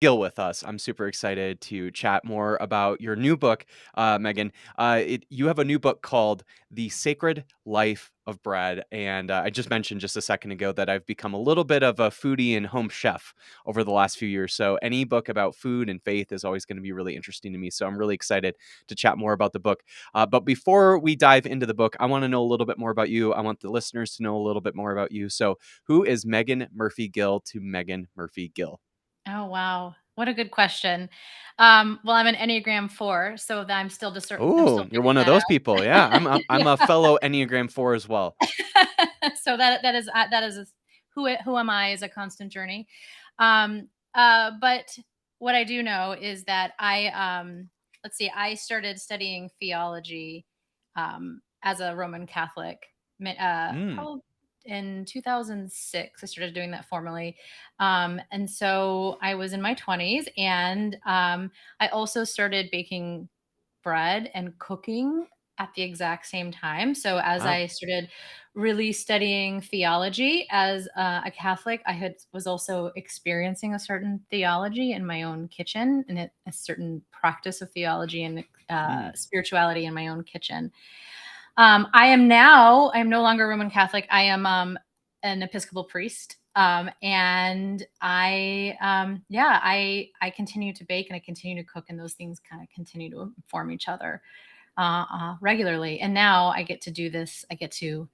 Gill with us. I'm super excited to chat more about your new book, Megan. You have a new book called The Sacred Life of Bread. And I just mentioned just a second ago that I've become a little bit of a foodie and home chef over the last few years. So any book about food and faith is always going to be really interesting to me. So I'm really excited to chat more about the book. But before we dive into the book, I want to know a little bit more about you. I want the listeners to know a little bit more about you. So who is Meghan Murphy-Gill to Meghan Murphy-Gill? Oh, wow. What a good question. Well, I'm an Enneagram 4, so I'm still I'm Oh, still you're figuring one of that those out. people. Yeah, I'm a fellow Enneagram 4 as well. So that is who am I is a constant journey. But what I do know is that let's see, I started studying theology as a Roman Catholic, Mm. probably in 2006. I started doing that formally. And so I was in my 20s, and I also started baking bread and cooking at the exact same time. So as Wow. I started really studying theology as a Catholic, was also experiencing a certain theology in my own kitchen, and a certain practice of theology and Mm. spirituality in my own kitchen. I am no longer Roman Catholic. I am an Episcopal priest. And I continue to bake and I continue to cook, and those things kind of continue to inform each other regularly. And now I get to do this. I get to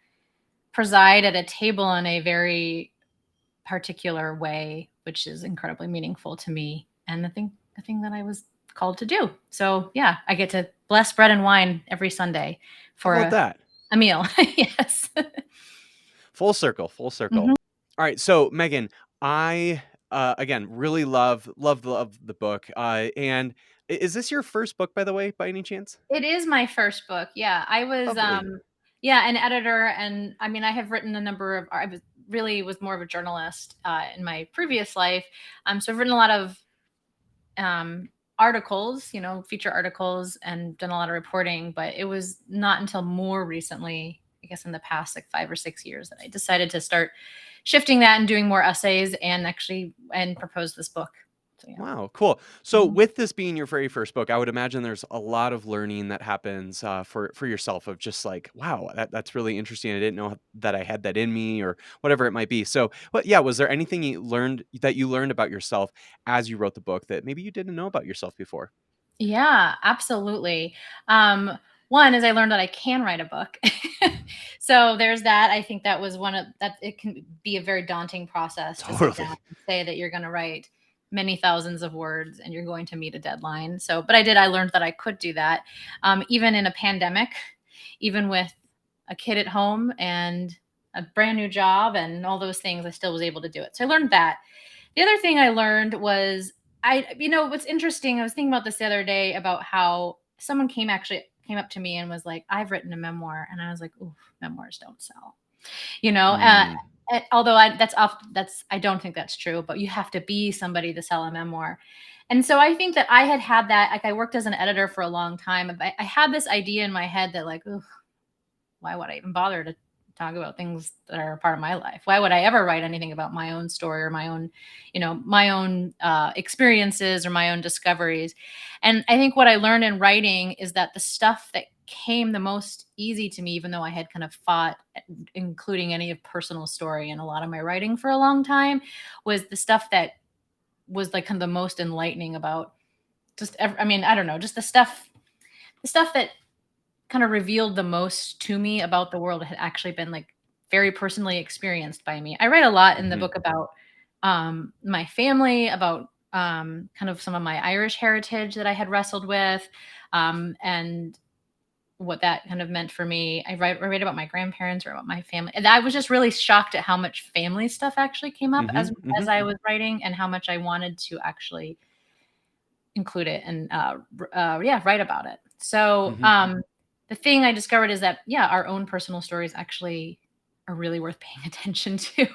preside at a table in a very particular way, which is incredibly meaningful to me, and the thing that I was called to do. So yeah, I get to bless bread and wine every Sunday How for about that? a meal. Yes. Full circle, full circle. Mhm. All right, so Megan, I again really love the book. And is this your first book, by the way, by any chance? It is my first book. Yeah, I was Lovely. yeah, an editor, and I mean I have written a number of I was really was more of a journalist in my previous life. So I've written a lot of um, articles, feature articles, and done a lot of reporting. But it was not until more recently, I guess in the past like 5 or 6 years, that I decided to start shifting that and doing more essays and propose this book. So yeah. Wow, cool. So, Mhm. with this being your very first book, I would imagine there's a lot of learning that happens for yourself of just like, wow, that's really interesting. I didn't know that I had that in me, or whatever it might be. So, but yeah, was there anything you learned about yourself as you wrote the book that maybe you didn't know about yourself before? Yeah, absolutely. One is I learned that I can write a book. So there's that. I think that was one of that. It can be a very daunting process to sit down Totally. and say that you're going to write many thousands of words and you're going to meet a deadline. So, but I did. I learned that I could do that, even in a pandemic, even with a kid at home and a brand new job and all those things. I still was able to do it. So I learned that. The other thing I learned was what's interesting, I was thinking about this the other day about how someone came up to me and was like, I've written a memoir. And I was like, ooh, memoirs don't sell, you know, Mm, although I don't think that's true, but you have to be somebody to sell a memoir. And so I think that I had that, like I worked as an editor for a long time. I had this idea in my head that like, ooh, why would I even bother to talk about things that are a part of my life? Why would I ever write anything about my own story or my own experiences or my own discoveries? And I think what I learned in writing is that the stuff that came the most easy to me, even though I had kind of fought including any of personal story in a lot of my writing for a long time, was the stuff that was like kind of the most enlightening about I mean, I don't know, just the stuff that kind of revealed the most to me about the world had actually been like very personally experienced by me. I write a lot in the mhm, book about my family, about kind of some of my Irish heritage that I had wrestled with, and what that kind of meant for me. I write about my grandparents or about my family, and I was just really shocked at how much family stuff actually came up mhm, as mhm, I was writing, and how much I wanted to actually include it and yeah, write about it. So mhm. the thing I discovered is that yeah, our own personal stories actually are really worth paying attention to.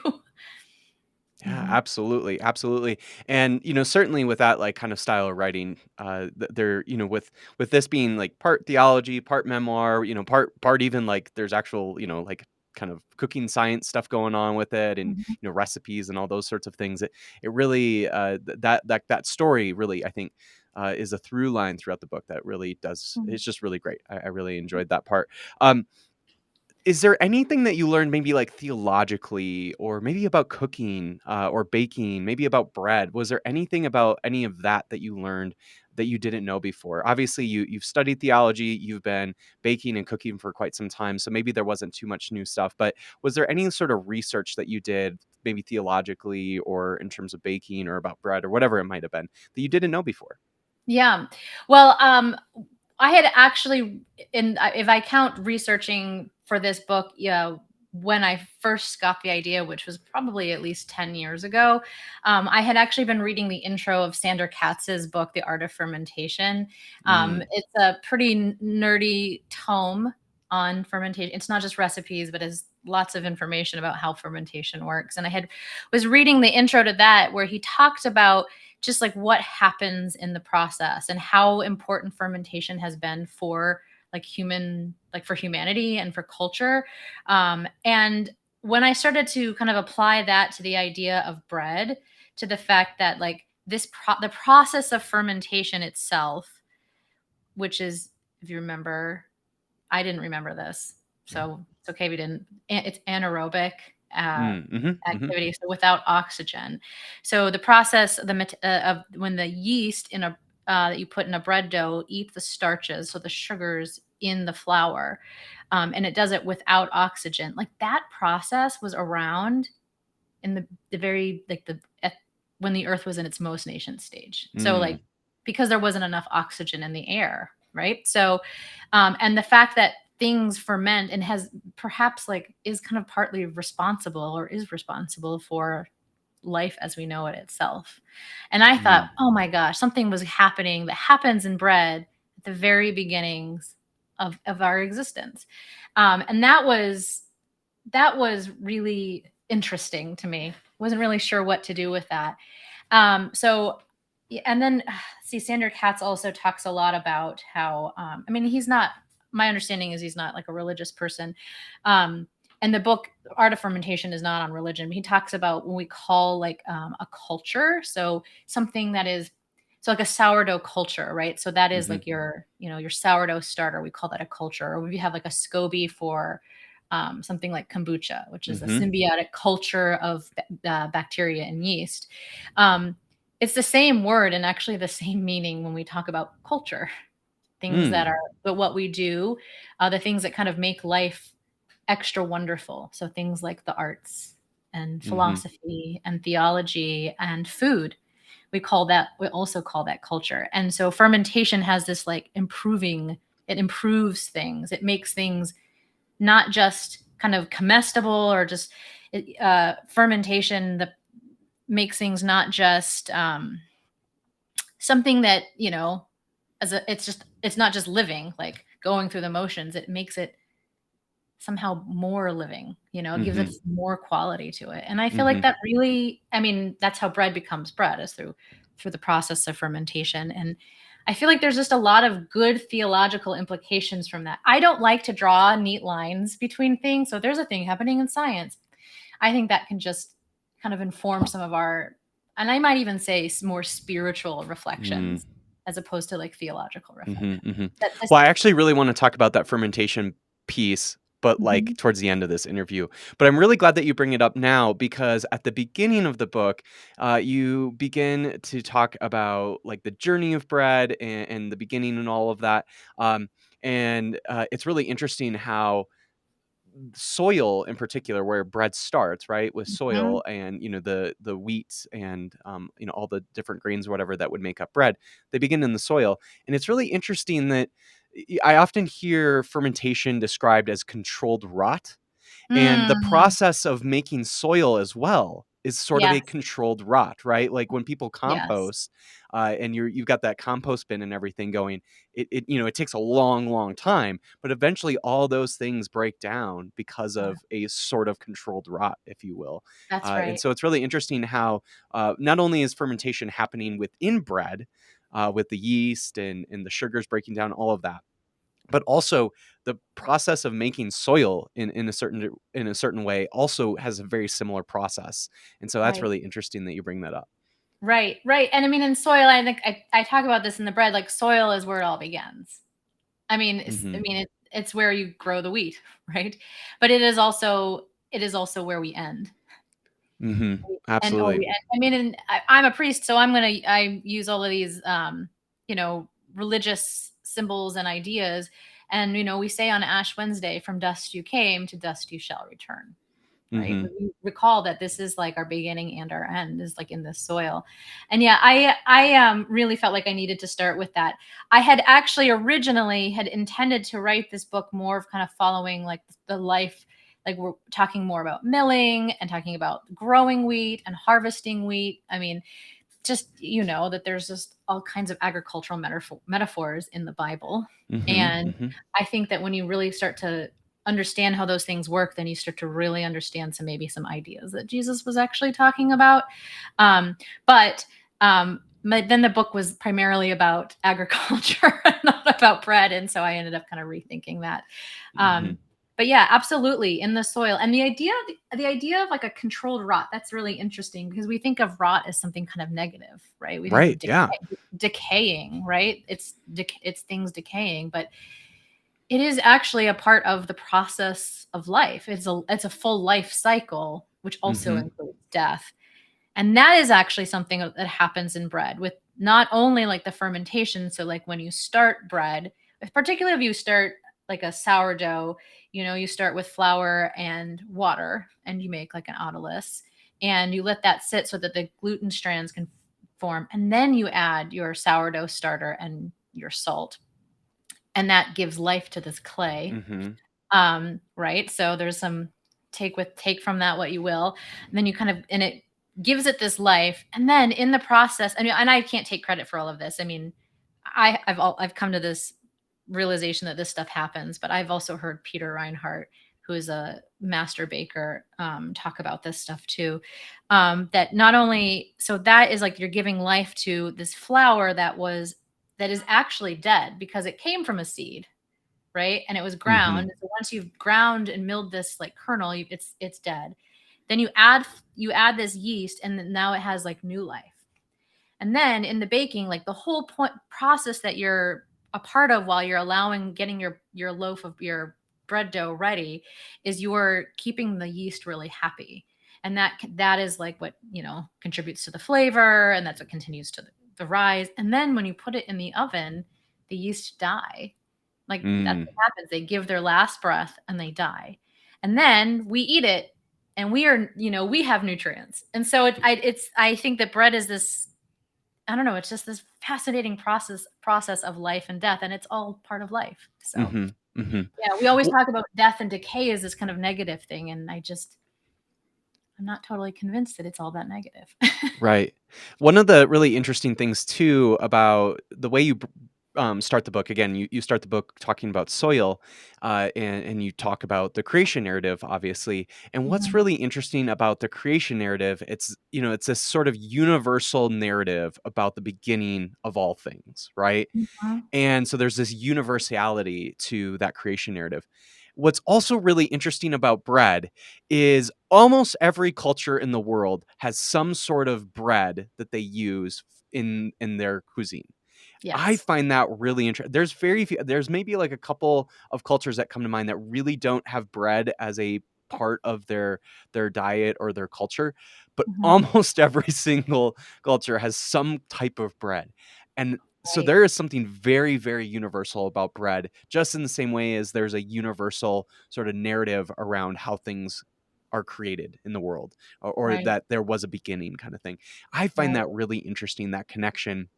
Yeah, Mhm. absolutely, absolutely. And certainly with that like kind of style of writing, there, with this being like part theology, part memoir, part even like there's actual, like kind of cooking science stuff going on with it, and Mhm. recipes and all those sorts of things. It really that story really, I think, is a through line throughout the book that really does. Mm. It's just really great. I really enjoyed that part. Um, is there anything that you learned maybe like theologically, or maybe about cooking, or baking, maybe about bread? Was there anything about any of that that you learned that you didn't know before? Obviously, you've studied theology, you've been baking and cooking for quite some time, so maybe there wasn't too much new stuff. But was there any sort of research that you did, maybe theologically or in terms of baking or about bread or whatever it might have been, that you didn't know before? Yeah. Well, I had actually, if I count researching for this book, yeah, when I first got the idea, which was probably at least 10 years ago, I had actually been reading the intro of Sandra Katz's book, The Art of Fermentation. Mm, It's a pretty nerdy tome on fermentation. It's not just recipes, but has lots of information about how fermentation works. And I had was reading the intro to that, where he talked about just like what happens in the process and how important fermentation has been for for humanity and for culture. And when I started to kind of apply that to the idea of bread, to the fact that like the process of fermentation itself, which is, if you remember, I didn't remember this, yeah. so it's okay if you didn't. It's anaerobic uh, Mm, mhm, mhm, activity, so without oxygen. So the process of when the yeast that you put in a bread dough eat the starches, so the sugars in the flour, and it does it without oxygen. Like that process was around in the very like the at, when the Earth was in its most nascent stage. So like mm, because there wasn't enough oxygen in the air, right? So, and the fact that things ferment and has perhaps like is kind of partly responsible or is responsible for life as we know it itself. And I thought, mm, oh my gosh, something was happening that happens in bread at the very beginnings of our existence. And that was really interesting to me. Wasn't really sure what to do with that. So, yeah, and then see, Sandra Katz also talks a lot about how, I mean, he's not, my understanding is he's not like a religious person. Um, and the book Art of Fermentation is not on religion. But he talks about when we call like a culture. So something that is, so like a sourdough culture, right? So that is mhm, like your sourdough starter. We call that a culture. Or we have like a SCOBY for something like kombucha, which is a mhm, symbiotic culture of bacteria and yeast. Um, it's the same word and actually the same meaning when we talk about culture. Things that mm, are, but what we do, the things that kind of make life extra wonderful. So things like the arts and mhm, philosophy and theology and food. We also call that culture. And so fermentation has this like it improves things. It makes things not just kind of comestible or just fermentation that makes things not just something that it's not just living like going through the motions. It makes it somehow more living, it gives it mhm, more quality to it. And I feel like mhm, that really, I mean, that's how bread becomes bread, is through the process of fermentation. And I feel like there's just a lot of good theological implications from that. I don't like to draw neat lines between things. So there's a thing happening in science. I think that can just kind of inform some of our, and I might even say more spiritual mm. reflections as opposed to like theological Mhm, reflection. mhm. That this, Well, I actually really wanna talk about that fermentation piece, but, like, Mhm. towards the end of this interview. But I'm really glad that you bring it up now, because at the beginning of the book, you begin to talk about, like, the journey of bread and the beginning and all of that. It's really interesting how soil in particular, where bread starts, right, with Mhm. soil and the wheat and all the different grains or whatever that would make up bread, they begin in the soil. And it's really interesting that I often hear fermentation described as controlled rot, and the Mm, process of making soil as well is sort of a yes, controlled rot, right? Like when people yes. compost, and you've got that compost bin and everything going, it takes a long, long time, but eventually all those things break down because Uh, of a sort of controlled rot, if you will. that's And right. so it's really interesting how not only is fermentation happening within bread, with the yeast and the sugars breaking down all of that, but also the process of making soil in a certain way also has a very similar process. And so that's Right. really interesting that you bring that up. Right, right. And I mean, in soil, I think I talk about this in the bread, like soil is where it all begins. I Mhm. mean, it's where you grow the wheat, right? But it is also where we end. Mhm. And oh, Absolutely. yeah, I mean, and I'm a priest, so I use all of these, you know, religious symbols and ideas. And we say on Ash Wednesday, "From dust you came, to dust you shall return." Right? Mhm. We recall that this is like our beginning and our end is like in this soil. And yeah, I really felt like I needed to start with that. I had actually originally had intended to write this book more of kind of following like the life, like we're talking more about milling and talking about growing wheat and harvesting wheat. I mean, just that there's just all kinds of agricultural metaphors in the Bible. Mhm. And Mhm. I think that when you really start to understand how those things work, then you start to really understand some ideas that Jesus was actually talking about. But then the book was primarily about agriculture, not about bread, and so I ended up kind of rethinking that. Mhm. Um, but yeah, absolutely, in the soil. And the idea of like a controlled rot, that's really interesting because we think of rot as something kind of negative, right? We think of Right. Yeah. decaying, right? It's things decaying, but it is actually a part of the process of life. It's a full life cycle, which also Mhm. includes death. And that is actually something that happens in bread with not only like the fermentation. So, like when you start bread, particularly if you start like a sourdough, you start with flour and water and you make like an autolus and you let that sit so that the gluten strands can form. And then you add your sourdough starter and your salt. And that gives life to this clay. Mhm. Right. So there's some take from that what you will. And then and it gives it this life. And then in the process, and I can't take credit for all of this. I mean, I've come to this realization that this stuff happens, but I've also heard Peter Reinhardt, who is a master baker, talk about this stuff too. That not only so that is like you're giving life to this flower that is actually dead because it came from a seed, right? And it was Mhm. ground. So once you've ground and milled this like kernel, it's dead. Then you add this yeast, and then now it has like new life. And then in the baking, like the whole point process that you're a part of while you're allowing getting your loaf of your bread dough ready is you're keeping the yeast really happy. And that is like what contributes to the flavor, and that's what continues to the rise. And then when you put it in the oven, the yeast die. Like that's Mm. what happens. They give their last breath and they die. And then we eat it and we have nutrients. And so I think that bread is this, I don't know, it's just this fascinating process of life and death, and it's all part of life. So Mhm. Mhm. yeah, we always Well, talk about death and decay as this kind of negative thing, and I'm not totally convinced that it's all that negative. right. One of the really interesting things too about the way start the book again, you start the book talking about soil, and you talk about the creation narrative, obviously. And what's Mhm, really interesting about the creation narrative, it's this sort of universal narrative about the beginning of all things, right? mhm. And so there's this universality to that creation narrative. What's also really interesting about bread is almost every culture in the world has some sort of bread that they use in their cuisine. I Yes. find that really interesting. There's very few there's maybe, like, a couple of cultures that come to mind that really don't have bread as a part of their diet or their culture, but Mhm. almost every single culture has some type of bread, and so Right, there is something very, very universal about bread, just in the same way as there's a universal sort of narrative around how things are created in the world, or right, that there was a beginning kinda thing. I find right. that really interesting, that connection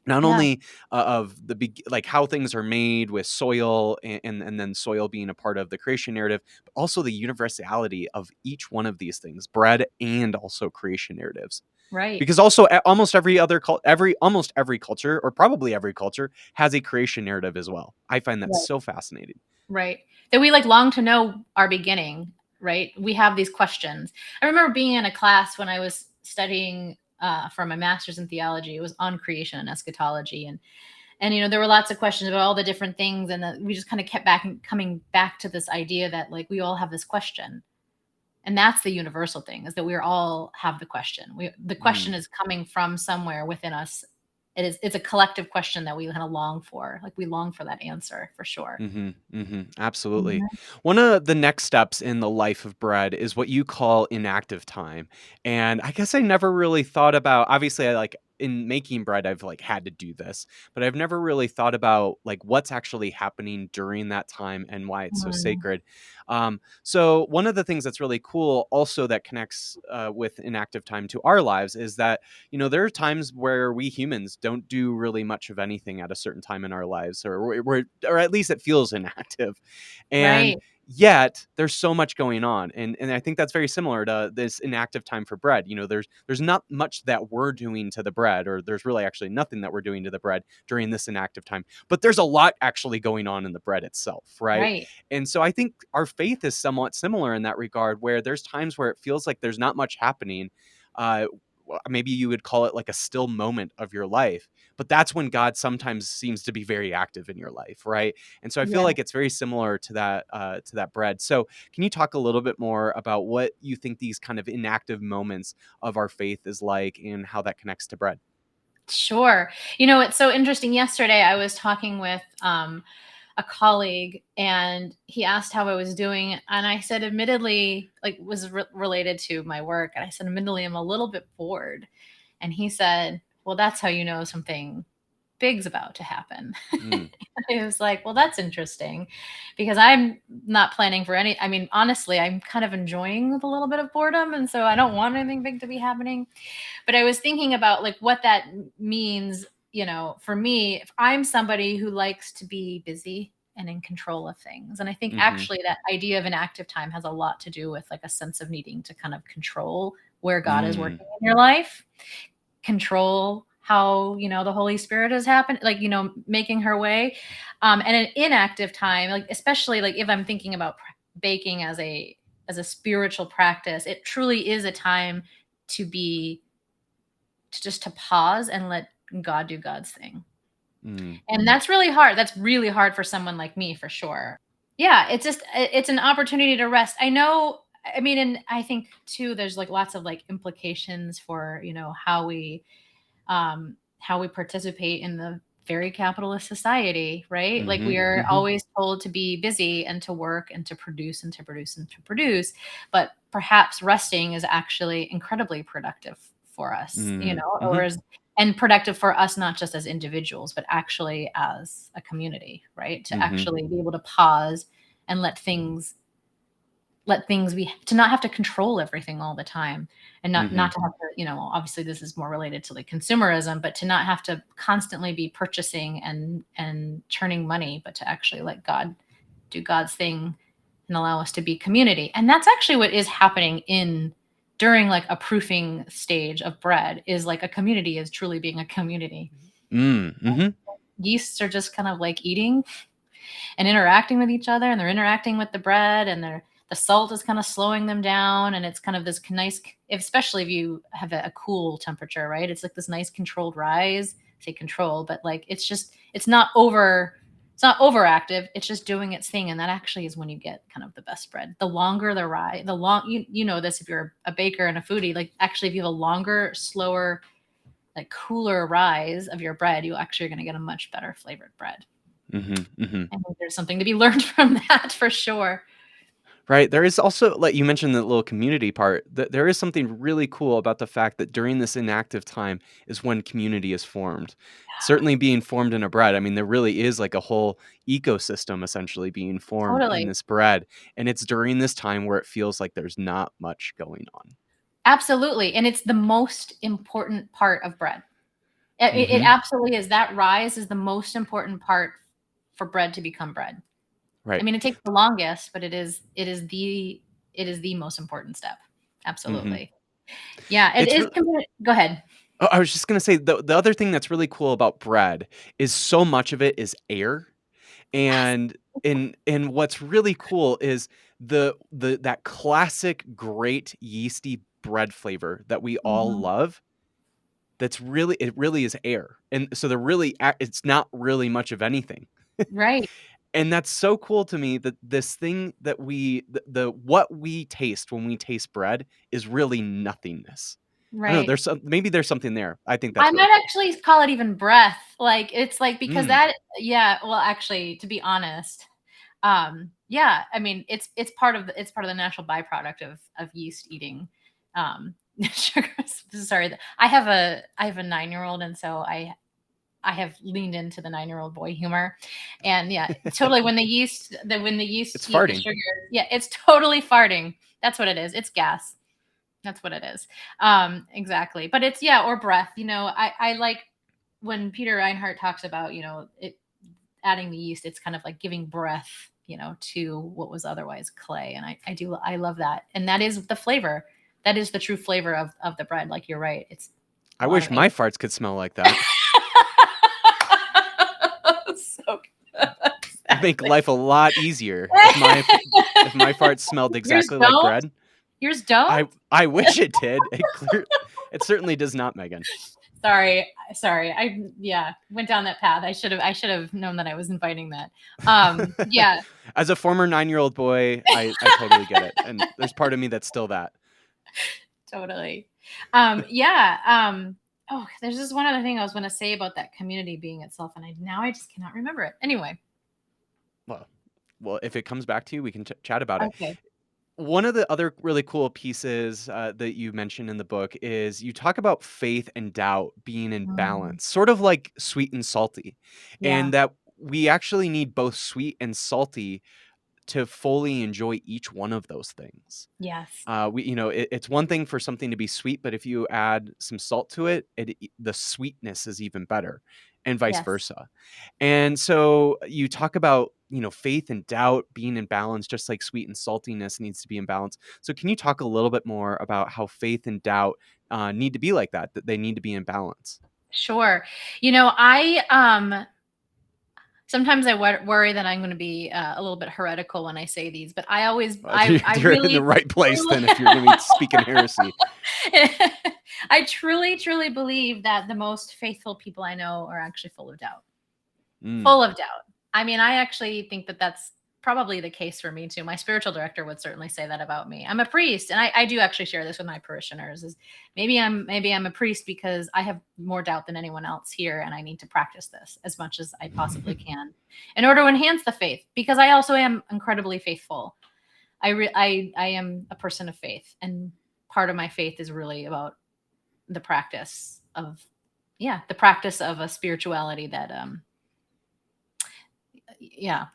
not Yeah, only of like how things are made with soil and then soil being a part of the creation narrative, but also the universality of each one of these things, bread and also creation narratives. right, Because also almost every other almost every culture or probably every culture has a creation narrative as well. I find that right, so fascinating. right. That we like long to know our beginning, right? We have these questions. I remember being in a class when I was studying for my master's in theology. It was on creation and eschatology, And there were lots of questions about all the different things, and we just kind of kept coming back to this idea that like we all have this question, and that's the universal thing, is that we all have the question. The question Mm. is coming from somewhere within us. It's a collective question that we kind of long for. Like we long for that answer for sure. Mhm, mhm, absolutely. Mhm. One of the next steps in the life of bread is what you call inactive time, and I guess I never really thought about obviously, I, like in making bread, I've, like, had to do this, but I've never really thought about, like, what's actually happening during that time and why it's so Mm, sacred. So one of the things that's really cool also that connects, with inactive time to our lives is that, there are times where we humans don't do really much of anything at a certain time in our lives, or at least it feels inactive. And right. yet there's so much going on. And I think that's very similar to this inactive time for bread. There's not much that we're doing to the bread, or there's really actually nothing that we're doing to the bread during this inactive time. But there's a lot actually going on in the bread itself, right? Right. And so I think our faith is somewhat similar in that regard, where there's times where it feels like there's not much happening. Uh, Maybe you would call it like a still moment of your life, but that's when God sometimes seems to be very active in your life, right? And so I feel Yeah. like it's very similar to that bread. So can you talk a little bit more about what you think these kind of inactive moments of our faith is like, and how that connects to bread? Sure. It's so interesting. Yesterday, I was talking with a colleague, and he asked how I was doing. And I said, admittedly, like, was related to my work. And I said, admittedly, I'm a little bit bored. And he said, well, that's how you know something big's about to happen. Mm, I was like, well, that's interesting, because I'm not planning for any. I mean, honestly, I'm kind of enjoying a little bit of boredom. And so I don't want anything big to be happening. But I was thinking about like what that means, for me, if I'm somebody who likes to be busy and in control of things. And I think mhm, actually that idea of an active time has a lot to do with like a sense of needing to kind of control where God is mm, working in your life, control how, the Holy Spirit has happened, like, making her way. And an inactive time, like, especially like if I'm thinking about baking as a spiritual practice, it truly is a time to be to just to pause and let God do God's thing. mm, And that's really hard. That's really hard for someone like me for sure. Yeah, it's an opportunity to rest. I know, I mean, and I think too there's like lots of like implications for, how we participate in the very capitalist society, right? Like we mhm, are mhm, always told to be busy and to work and to produce and to produce and to produce, but perhaps resting is actually incredibly productive for us, mm, or mhm, and productive for us not just as individuals, but actually as a community, right? To mhm, actually be able to pause and let things be, to not have to control everything all the time, and not mhm, to have to, obviously this is more related to like consumerism, but to not have to constantly be purchasing and churning money, but to actually let God do God's thing and allow us to be community. And that's actually what is happening in during like a proofing stage of bread, is like a community is truly being a community. mm, mhm, Yeasts are just kind of like eating and interacting with each other, and they're interacting with the bread, and the salt is kind of slowing them down, and it's kind of this nice, especially if you have a cool temperature, right? It's like this nice controlled rise. I say control, but like it's not overactive, it's just doing its thing. And that actually is when you get kind of the best bread. The longer the rise, the long, you know this if you're a baker and a foodie, like actually if you have a longer, slower, like cooler rise of your bread, you actually are going to get a much better flavored bread. mhm, mhm. I think there's something to be learned from that for sure. Right, there is also like you mentioned the little community part, there is something really cool about the fact that during this inactive time is when community is formed. Certainly being formed in a bread, I mean, there really is like a whole ecosystem essentially being formed in Totally. this bread, and it's during this time where it feels like there's not much going on. Absolutely. And it's the most important part of bread. It Mhm. absolutely is. That rise is the most important part for bread to become bread. I Right. mean, it takes the longest, but it is the most important step. Mhm. Absolutely. Yeah, it It's is real go ahead. Oh, I was just gonna say the other thing that's really cool about bread is so much of it is air. Yes. And what's really cool is the that classic great yeasty bread flavor that we all Mhm. love it really is air. And so it's not really much of anything. Right. And that's so cool to me that this thing that the what we taste when we taste bread is really nothingness. I don't know, Right. maybe there's something there. I think I that's really might cool. actually call it even breath. Like, it's like, because Mm, that, yeah, well, actually, to be honest, yeah, I mean, it's part of the natural byproduct of yeast eating sugars. Sorry, I have a 9-year-old, and so I have leaned into the 9-year-old boy humor. And yeah, totally, when the yeast it's eat the farting. sugar, yeah, it's totally farting. That's what it is. It's gas. That's what it is. Exactly. But it's, yeah, or breath. I like when Peter Reinhardt talks about, adding the yeast, it's kind of like giving breath, to what was otherwise clay. And I love that. And that is the flavor. That is the true flavor of the bread. Like, you're right. It's I a lot wish of my air. farts could smell like that. So good. It'd make Exactly. life a lot easier if my farts smelled Yours exactly like don't? bread. Yours don't? I wish it did. It certainly does not, Megan. Sorry. Sorry. I, yeah, went down that path. I should have known that I was inviting that. Yeah. As a former 9-year-old boy, I totally get it, and there's part of me that's still that. Totally. Yeah. Oh, there's just one other thing I was going to say about that community being itself, and I just cannot remember it. Anyway. Well well, if it comes back to you, we can chat about it. Okay. One of the other really cool pieces, that you mentioned in the book is you talk about faith and doubt being in Mm, balance, sort of like sweet and salty, yeah. and that we actually need both sweet and salty to fully enjoy each one of those things. Yes. It's one thing for something to be sweet, but if you add some salt to it, the sweetness is even better, and vice Yes. versa. And so you talk about, faith and doubt being in balance, just like sweet and saltiness needs to be in balance. So can you talk a little bit more about how faith and doubt need to be like that they need to be in balance? Sure. I sometimes I worry that I'm going to be a little bit heretical when I say these, but I always, I You're in the really, right place then truly, if you're going to be speaking heresy. I truly, truly believe that the most faithful people I know are actually full of doubt. Mm. Full of doubt. I mean, I actually think that that's probably the case for me too. My spiritual director would certainly say that about me. I'm a priest, and I do actually share this with my parishioners. Is maybe I'm a priest because I have more doubt than anyone else here, and I need to practice this as much as I possibly can in order to enhance the faith. Because I also am incredibly faithful. I am a person of faith, and part of my faith is really about the practice of, yeah, the practice of a spirituality that yeah,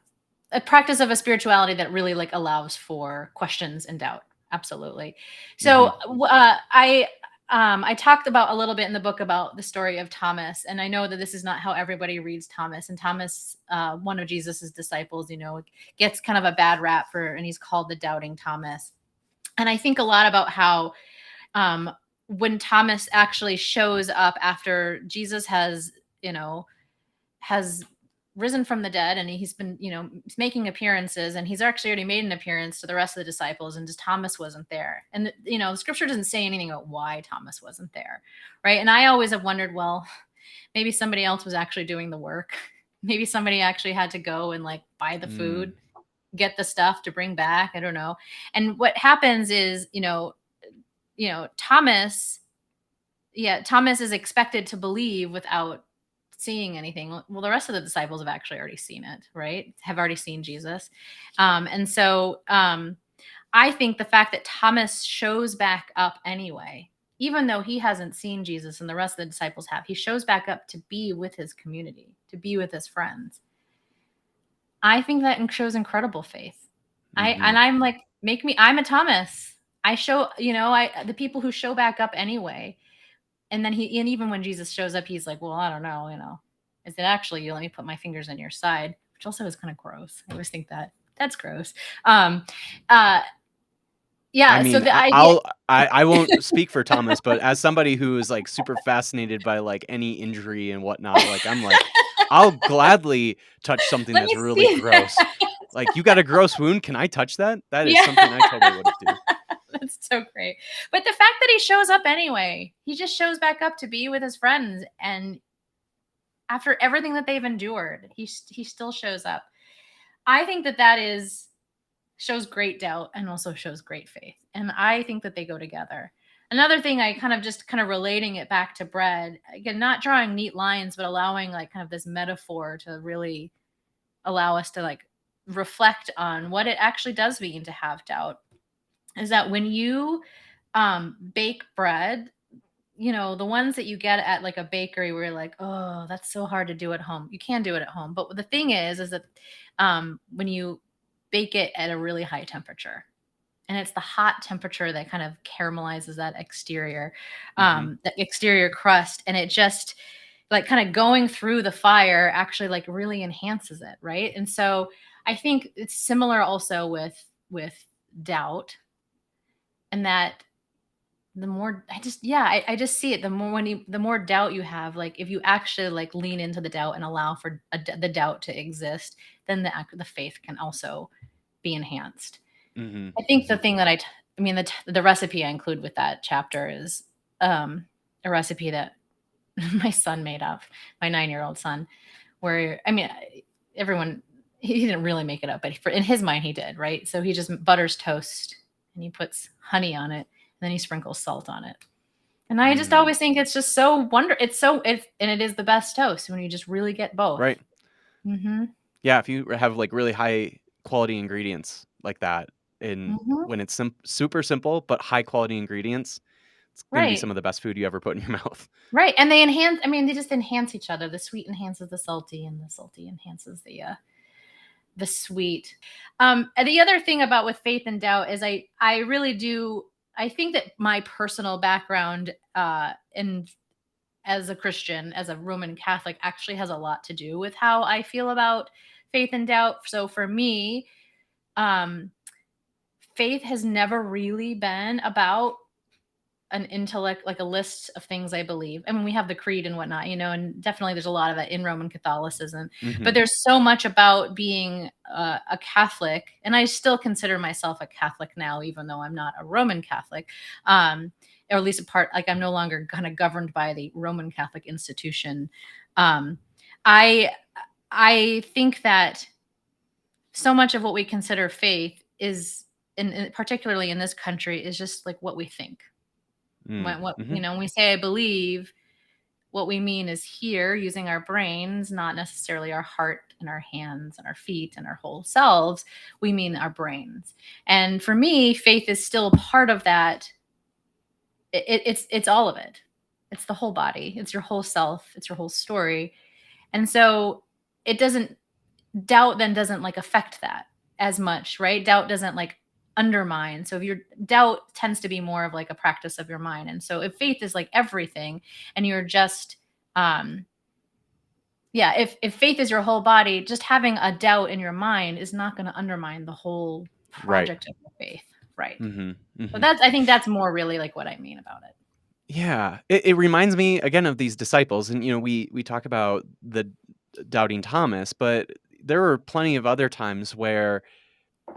a practice of a spirituality that really, like, allows for questions and doubt. Absolutely. So Mhm. I talked about a little bit in the book about the story of Thomas, and I know that this is not how everybody reads Thomas. And Thomas, one of Jesus's disciples, gets kind of a bad rap and he's called the doubting Thomas. And I think a lot about how, um, when Thomas actually shows up after Jesus you know, has risen from the dead, and he's been, he's making appearances, and he's actually already made an appearance to the rest of the disciples, and just Thomas wasn't there. And the scripture doesn't say anything about why Thomas wasn't there, right? And I always have wondered, well, maybe somebody else was actually doing the work. Maybe somebody actually had to go and, like, buy the Mm. food, get the stuff to bring back. I don't know. And what happens is, Thomas, yeah, Thomas is expected to believe without seeing anything. Well, the rest of the disciples have actually already seen it, right? Have already seen Jesus. And so I think the fact that Thomas shows back up anyway, even though he hasn't seen Jesus and the rest of the disciples have, he shows back up to be with his community, to be with his friends. I think that shows incredible faith. Mhm. I'm like, I'm a Thomas. I show, the people who show back up anyway. And then and even when Jesus shows up, he's like, well, I don't know, is it actually you? Let me put my fingers on your side, which also is kind of gross. I always think that's gross. Um, uh, I yeah. So mean, the idea, I won't speak for Thomas, but as somebody who is, like, super fascinated by, like, any injury and whatnot, like, I'm like, I'll gladly touch something let that's me really see that. gross. Like, "You got a gross wound, can I touch that?" That is Yeah. something I totally would do. That's so great. But the fact that he shows up anyway, he just shows back up to be with his friends, and after everything that they've endured, he still shows up. I think that that is shows great doubt and also shows great faith. And I think that they go together. Another thing, I kind of relating it back to bread, again, not drawing neat lines, but allowing like kind of this metaphor to really allow us to like reflect on what it actually does mean to have doubt, is that when you bake bread, the ones that you get at like a bakery where you're like, oh, that's so hard to do at home. You can do it at home. But the thing is that when you bake it at a really high temperature, and it's the hot temperature that kind of caramelizes Mhm. that exterior crust, and it just like kind of going through the fire actually like really enhances it, right? And so I think it's similar also with doubt, and that the more I just see it, the more the more doubt you have, like if you actually like lean into the doubt and allow for the doubt to exist, then the faith can also be enhanced. Mhm. I think the Mhm. thing that I mean, the recipe I include with that chapter is a recipe that my son made up, my 9-year-old son, where, I mean, everyone, he didn't really make it up, but in his mind, he did, right? So he just butters toast and he puts honey on it, and then he sprinkles salt on it. And I just Mm. always think it's just and it is the best toast when you just really get both. Right. Hmm. Yeah, if you have, like, really high quality ingredients like that, and Hmm. when it's super simple, but high quality ingredients, it's gonna be some Right. of the best food you ever put in your mouth. Right. And I mean, they just enhance each other. The sweet enhances the salty, and the salty enhances the sweet. And the other thing about with faith and doubt is I really do, I think that my personal background in as a Christian, as a Roman Catholic, actually has a lot to do with how I feel about faith and doubt. So for me, um, faith has never really been about an intellect, like a list of things I believe. I mean, we have the creed and whatnot, and definitely there's a lot of that in Roman Catholicism. But Mhm. there's so much about being a Catholic, and I still consider myself a Catholic now, even though I'm not a Roman Catholic, um, or at least a part. Like I'm no longer kind of governed by the Roman Catholic institution. Um, I I think that so much of what we consider faith is, particularly in this country, is just like what we think. Mm. When we say I believe, what we mean is here using our brains, not necessarily our heart and our hands and our feet and our whole selves. We mean our brains. And for me, faith is still a part of that. It's all of it. It's the whole body. It's your whole self. It's your whole story. And so it doesn't doubt then doesn't like affect that as much, right? Doubt doesn't like undermine. So if your doubt tends to be more of like a practice of your mind. And so if faith is like everything, and you're just yeah, if faith is your whole body, just having a doubt in your mind is not going to undermine the whole Right. project of your faith. Right. Mhm. So Mhm. I think that's more really like what I mean about it. Yeah. It reminds me again of these disciples, and, we talk about the doubting Thomas, but there were plenty of other times where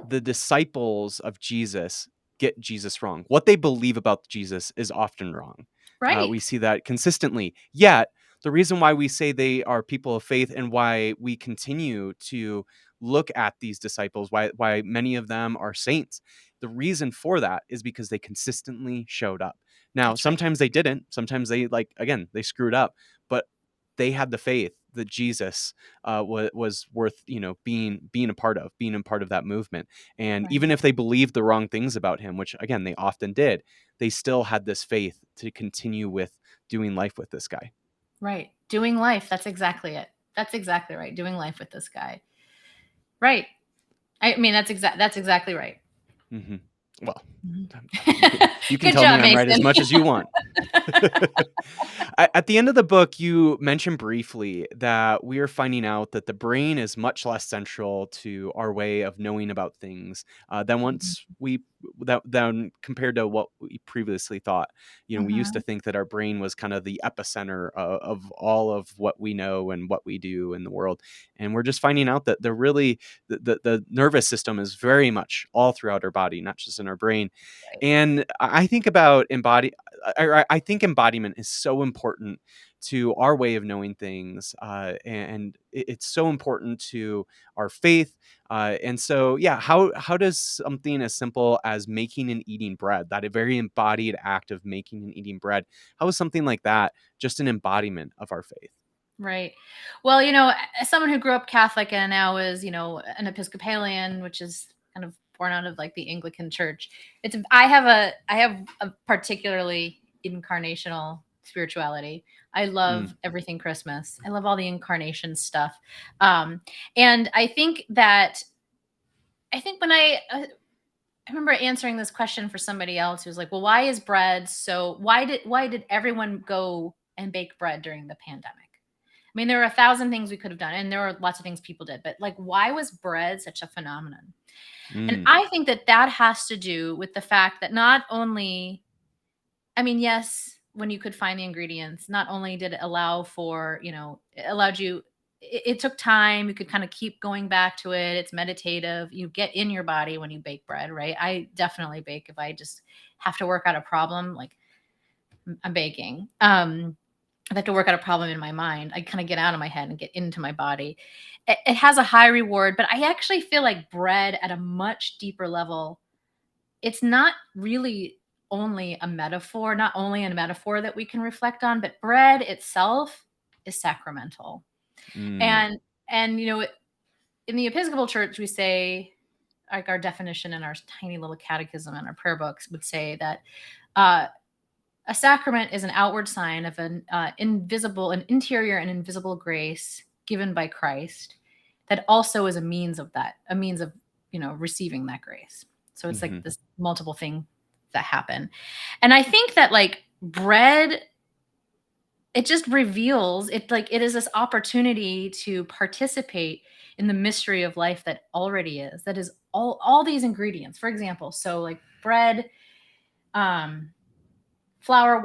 the disciples of Jesus get Jesus wrong. What they believe about Jesus is often wrong. We Right. see that consistently. Yet, the reason why we say they are people of faith and why we continue to look at these disciples, why many of them are saints, the reason for that is because they consistently showed up. Now, That's right. sometimes they didn't. Sometimes they again, they screwed up, but they had the faith that Jesus was worth being a part of that movement. And Right. even if they believed the wrong things about him, which again they often did, they still had this faith to continue with doing life with this guy. Right. Doing life. That's exactly it. That's exactly right. Doing life with this guy. Right. I mean, that's exactly right. Hmm. Well, Mhm. you can Good tell me job, I'm right as Mason. much as you want. At the end of the book, you mention briefly that we are finding out that the brain is much less central to our way of knowing about things than once we that than compared to what we previously thought. We used to Mhm. think that our brain was kind of the epicenter of all of what we know and what we do in the world, and we're just finding out that the nervous system is very much all throughout our body, not just in our brain. Right. And I think about I think embodiment is so important to our way of knowing things, and it's so important to our faith. And so, yeah, how does something as simple as making and eating bread, that a very embodied act of making and eating bread, how is something like that just an embodiment of our faith? Right. Well, as someone who grew up Catholic and now is, an Episcopalian, which is kind of born out of like the Anglican Church. I have a particularly incarnational spirituality. I Mm, love everything Christmas. I love all the incarnation stuff. Um, and I think when I remember answering this question for somebody else who was like, "Well, why is bread so why did everyone go and bake bread during the pandemic?" I mean, there were 1,000 things we could have done, and there were lots of things people did, but like, why was bread such a phenomenon? And mm, I think that that has to do with the fact that not only, I mean, yes, when you could find the ingredients, not only did it allow for, it allowed you, it took time. You could kind of keep going back to it. It's meditative. You get in your body when you bake bread, right? I definitely bake if I just have to work out a problem, like I'm baking. I have to work out a problem in my mind. I kind of get out of my head and get into my body. It has a high reward, but I actually feel like bread at a much deeper level, it's not really not only a metaphor that we can reflect on, but bread itself is sacramental. mm, And in the Episcopal Church, we say, like, our definition in our tiny little catechism and our prayer books would say that uh, a sacrament is an outward sign of an interior and invisible grace given by Christ that also is a means of, receiving that grace. So it's like mhm, this multiple thing that happen. And I think that like bread, it just reveals it, like it is this opportunity to participate in the mystery of life that already is, that is all these ingredients. For example, so like bread, um flour,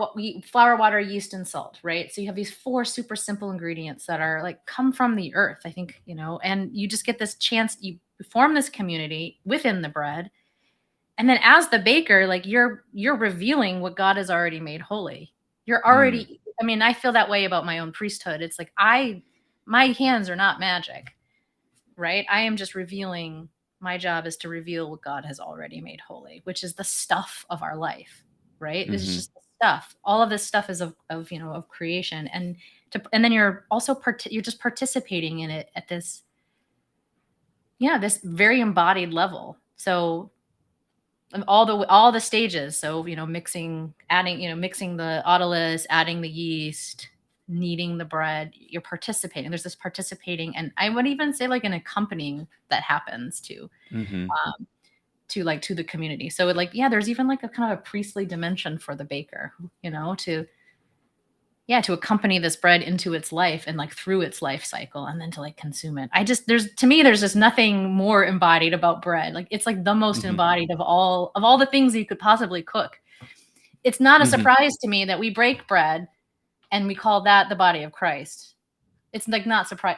water, yeast, and salt, right? So you have these four super simple ingredients that are like come from the earth, I think, and you just get this chance, you form this community within the bread. And then as the baker, like you're revealing what God has already made holy. You're mm, already, I mean, I feel that way about my own priesthood. It's like my hands are not magic, right? I am just revealing, my job is to reveal what God has already made holy, which is the stuff of our life, right? This is mhm, just the stuff. All of this stuff is of of creation, and then you're also you're just participating in it at this, yeah, this very embodied level. So all the stages. So mixing the autolus, adding the yeast, kneading the bread. You're participating. There's this participating, and I would even say like an accompanying that happens mhm, um, to the community. So like, yeah, there's even like a kind of a priestly dimension for the baker, to, yeah, to accompany this bread into its life and like through its life cycle and then to like consume it. I just there's to me there's just nothing more embodied about bread. Like it's like the most mhm, embodied of all the things you could possibly cook. It's not a mhm, surprise to me that we break bread and we call that the body of Christ. It's like not surprise.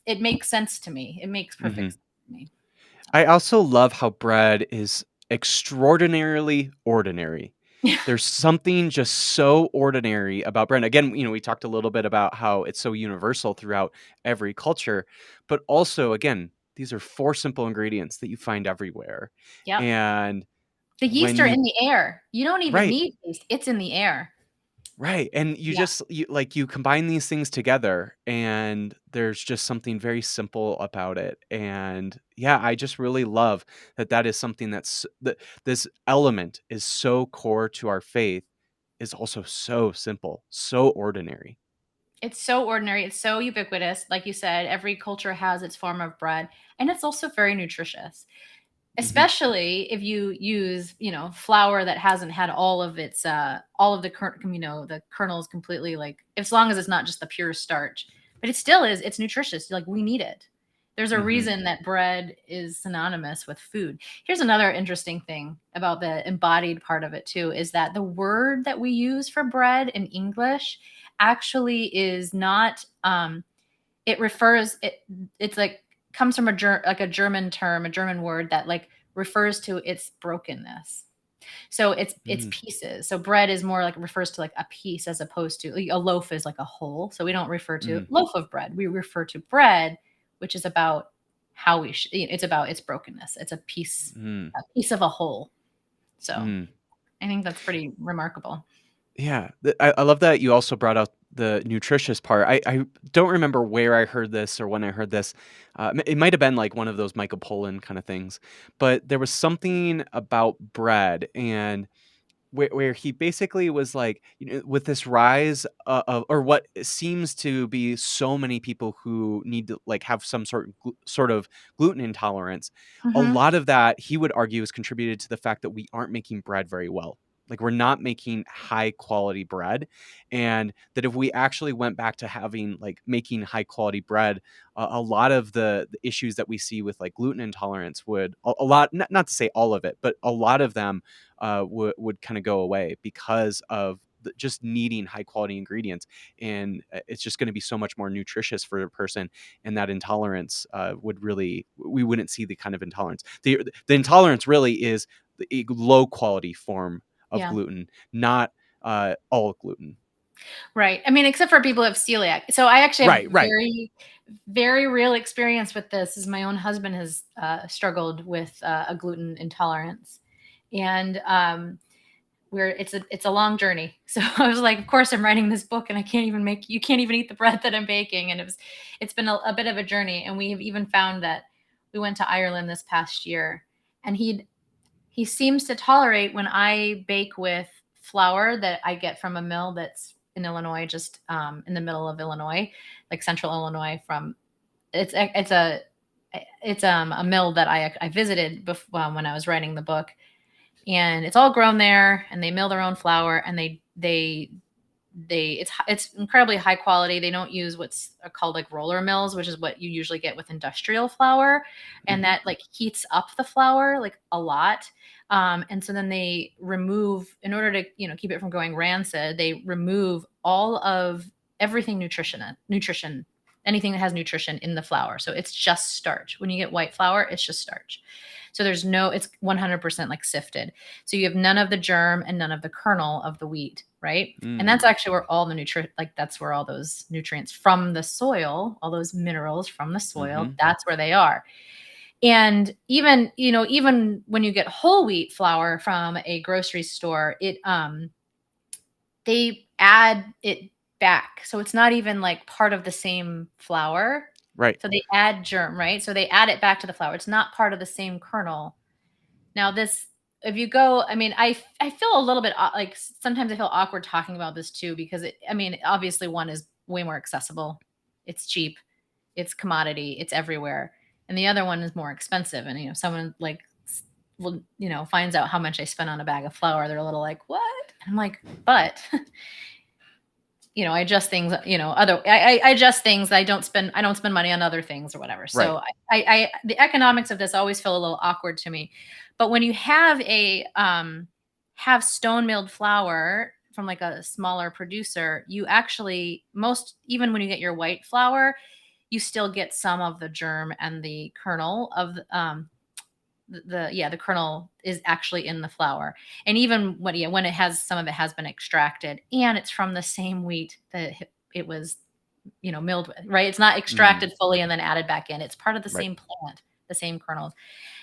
It makes sense to me. It makes perfect mhm. sense to me. I also love how bread is extraordinarily ordinary. There's something just so ordinary about bread. Again, we talked a little bit about how it's so universal throughout every culture, but also, again, these are four simple ingredients that you find everywhere. Yep. And The yeast when are you in the air. You don't even right, need yeast. It's in the air. right, and you Yeah. just you combine these things together, and there's just something very simple about it. And yeah, I just really love that is something that this element is so core to our faith, is also so simple, so ordinary. It's so ordinary. It's so ubiquitous. Like you said, every culture has its form of bread, and it's also very nutritious, Mhm, especially if you use, flour that hasn't had all of the the kernels completely, like as long as it's not just the pure starch. But it still is, it's nutritious. Like we need it. There's a Mhm. reason that bread is synonymous with food. Here's another interesting thing about the embodied part of it too, is that the word that we use for bread in English actually is not it refers it's like comes from like a German term, a German word that like refers to its brokenness. So it's Mm. pieces. So bread is more like refers to like a piece as opposed to like a loaf is like a whole. So we don't refer to Mhm. loaf of bread. We refer to bread, which is about how it's about its brokenness. It's Mm. a piece of a whole. So Mm. I think that's pretty remarkable. Yeah, I love that you also brought out the nutritious part. I don't remember where I heard this or when I heard this. It might have been like one of those Michael Pollan kind of things, but there was something about bread and where he basically was like, with this rise of or what seems to be so many people who need to like have some sort of gluten intolerance. A Mhm. lot of that he would argue is contributed to the fact that we aren't making bread very well. Like we're not making high quality bread, and that if we actually went back to having like making high quality bread, a lot of the issues that we see with like gluten intolerance would a lot, not to say all of it, but a lot of them would kind of go away because of just needing high quality ingredients, and it's just going to be so much more nutritious for a person, and that intolerance would really, we wouldn't see the kind of intolerance. The intolerance really is the low quality form of Yeah. gluten, not all gluten. Right. I mean, except for people who have celiac. So I actually have Right, right. very real experience with this. Is my own husband has struggled with a gluten intolerance, and it's a long journey. So I was like, of course, I'm writing this book, and I can't even you can't even eat the bread that I'm baking, and it's been a bit of a journey. And we have even found that we went to Ireland this past year, and he seems to tolerate when I bake with flour that I get from a mill that's in Illinois, just in the middle of Illinois, like central Illinois. From it's a mill that I visited before, when I was writing the book, and it's all grown there, and they mill their own flour, and it's incredibly high quality. They don't use what's called like roller mills, which is what you usually get with industrial flour, and Hmm. that like heats up the flour like a lot. And so then they remove, in order to keep it from going rancid, they remove all of everything nutrition, anything that has nutrition in the flour. So it's just starch. When you get white flour, it's just starch. So it's 100% like sifted. So you have none of the germ and none of the kernel of the wheat, right? And Mm. that's actually where all the that's where all those nutrients from the soil, all those minerals from the soil, Hmm. that's where they are. And even when you get whole wheat flour from a grocery store, they add it back. So it's not even like part of the same flour. Right. So they add germ, right? So they add it back to the flour. It's not part of the same kernel. Now this, if you go, I mean, I feel a little bit like sometimes I feel awkward talking about this too, because I mean, obviously one is way more accessible. It's cheap, it's commodity, it's everywhere. And the other one is more expensive. And someone like finds out how much I spent on a bag of flour, they're a little like, "What?" And I'm like, "But I adjust things, I adjust things. I don't spend money on other things or whatever." Right. So the economics of this always feel a little awkward to me. But when you have stone milled flour from like a smaller producer, you actually, even when you get your white flour, you still get some of the germ and the kernel of the kernel is actually in the flour. And even when it has, some of it has been extracted, and it's from the same wheat that it was milled with, right? It's not Mm. extracted fully and then added back in. It's part of the Right. same plant, the same kernels.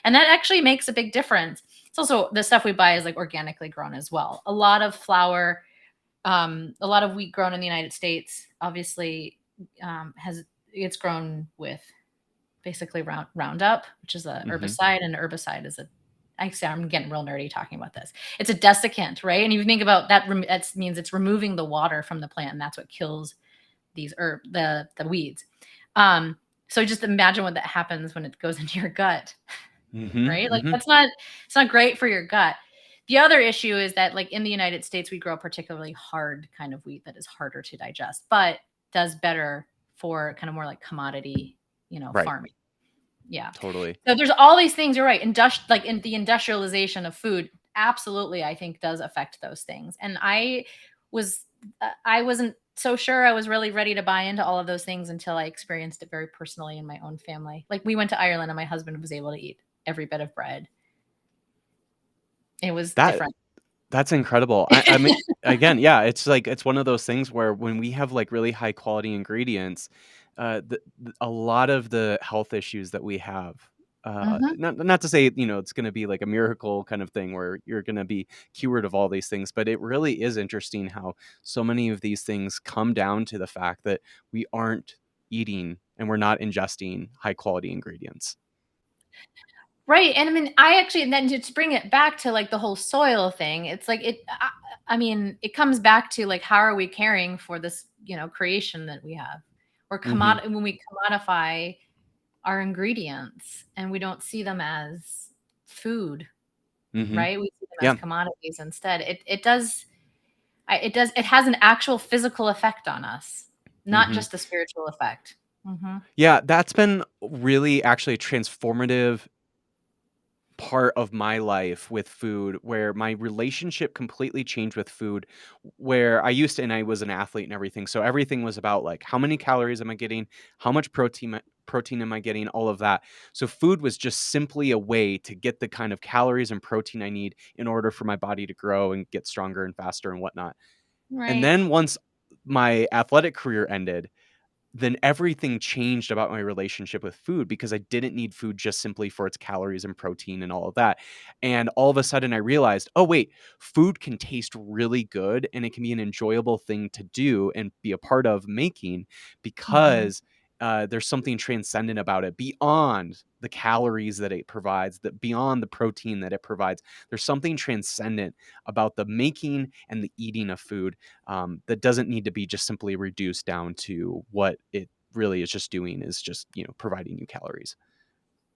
And that actually makes a big difference. It's also, the stuff we buy is like organically grown as well. A lot of flour, a lot of wheat grown in the United States obviously has it's grown with basically Roundup, which is a Hmm. herbicide, and herbicide is I'm getting real nerdy talking about this. It's a desiccant, right? And if you think about that, that means it's removing the water from the plant, and that's what kills the weeds. So just imagine what that happens when it goes into your gut, Hmm. right? Like Hmm. it's not great for your gut. The other issue is that like in the United States, we grow a particularly hard kind of wheat that is harder to digest, but does better for kind of more like commodity, Right. farming. Yeah. Totally. So there's all these things, you're right, like in the industrialization of food, absolutely, I think does affect those things. And was I wasn't so sure I was really ready to buy into all of those things until I experienced it very personally in my own family. Like we went to Ireland and my husband was able to eat every bit of bread. It was That different. That's incredible. I mean, again, yeah, it's like it's one of those things where when we have, like, really high quality ingredients, a lot of the health issues that we have, Mhm. not to say, it's gonna be like a miracle kind of thing where you're gonna be cured of all these things, but it really is interesting how so many of these things come down to the fact that we aren't eating and we're not ingesting high quality ingredients. Right, and I mean, I actually and then to bring it back to, like, the whole soil thing, it's like I mean, it comes back to, like, how are we caring for this, creation that we have? Mhm, When we commodify our ingredients and we don't see them as food, mhm. right? We see them as Yeah, commodities instead. It has an actual physical effect on us, not mhm. just a spiritual effect. Mhm. Yeah, that's been really actually a transformative part of my life with food where my relationship completely changed with food where I was an athlete and everything, so everything was about like how many calories am I getting, how much protein am I getting, all of that. So food was just simply a way to get the kind of calories and protein I need in order for my body to grow and get stronger and faster and whatnot. And Right. then once my athletic career ended, then everything changed about my relationship with food because I didn't need food just simply for its calories and protein and all of that. And all of a sudden I realized, oh wait, food can taste really good and it can be an enjoyable thing to do and be a part of making Mhm. because there's something transcendent about it beyond the calories that it provides, that beyond the protein that it provides. There's something transcendent about the making and the eating of food that doesn't need to be just simply reduced down to what it really is just doing is just, providing you calories.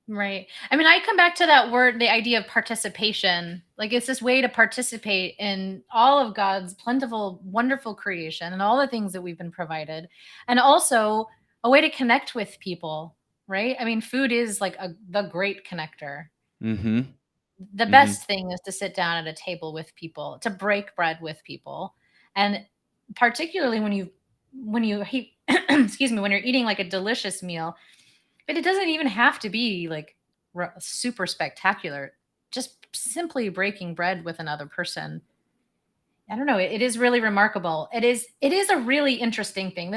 Right. I mean, I come back to that word, the idea of participation. Like it's this way to participate in all of God's plentiful, wonderful creation and all the things that we've been provided. And also a way to connect with people, right? I mean, food is like the great connector. Mhm. The Mhm. best thing is to sit down at a table with people, to break bread with people. And particularly when you excuse me, when you're eating like a delicious meal, but it doesn't even have to be like super spectacular. Just simply breaking bread with another person. I don't know. It is really remarkable. It is a really interesting thing.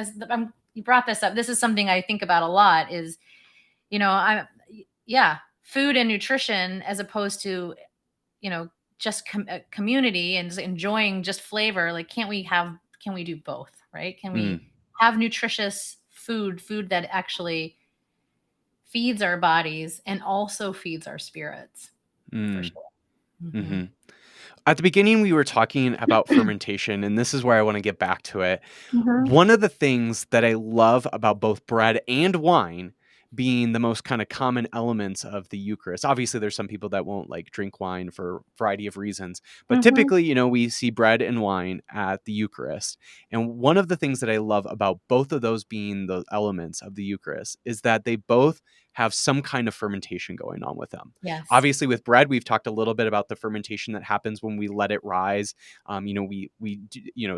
You brought this up. This is something I think about a lot. Is I yeah, food and nutrition as opposed to just community and just enjoying just flavor. Like, can we do both? Right? Can Mm. we have nutritious food that actually feeds our bodies and also feeds our spirits for Mm. sure. Hmm. Mhm. At the beginning, we were talking about fermentation, and this is where I want to get back to it. Hmm. One of the things that I love about both bread and wine being the most kind of common elements of the Eucharist. Obviously, there's some people that won't like drink wine for a variety of reasons, but Hmm. typically, we see bread and wine at the Eucharist. And one of the things that I love about both of those being the elements of the Eucharist is that they both have some kind of fermentation going on with them. Yes. Obviously, with bread, we've talked a little bit about the fermentation that happens when we let it rise.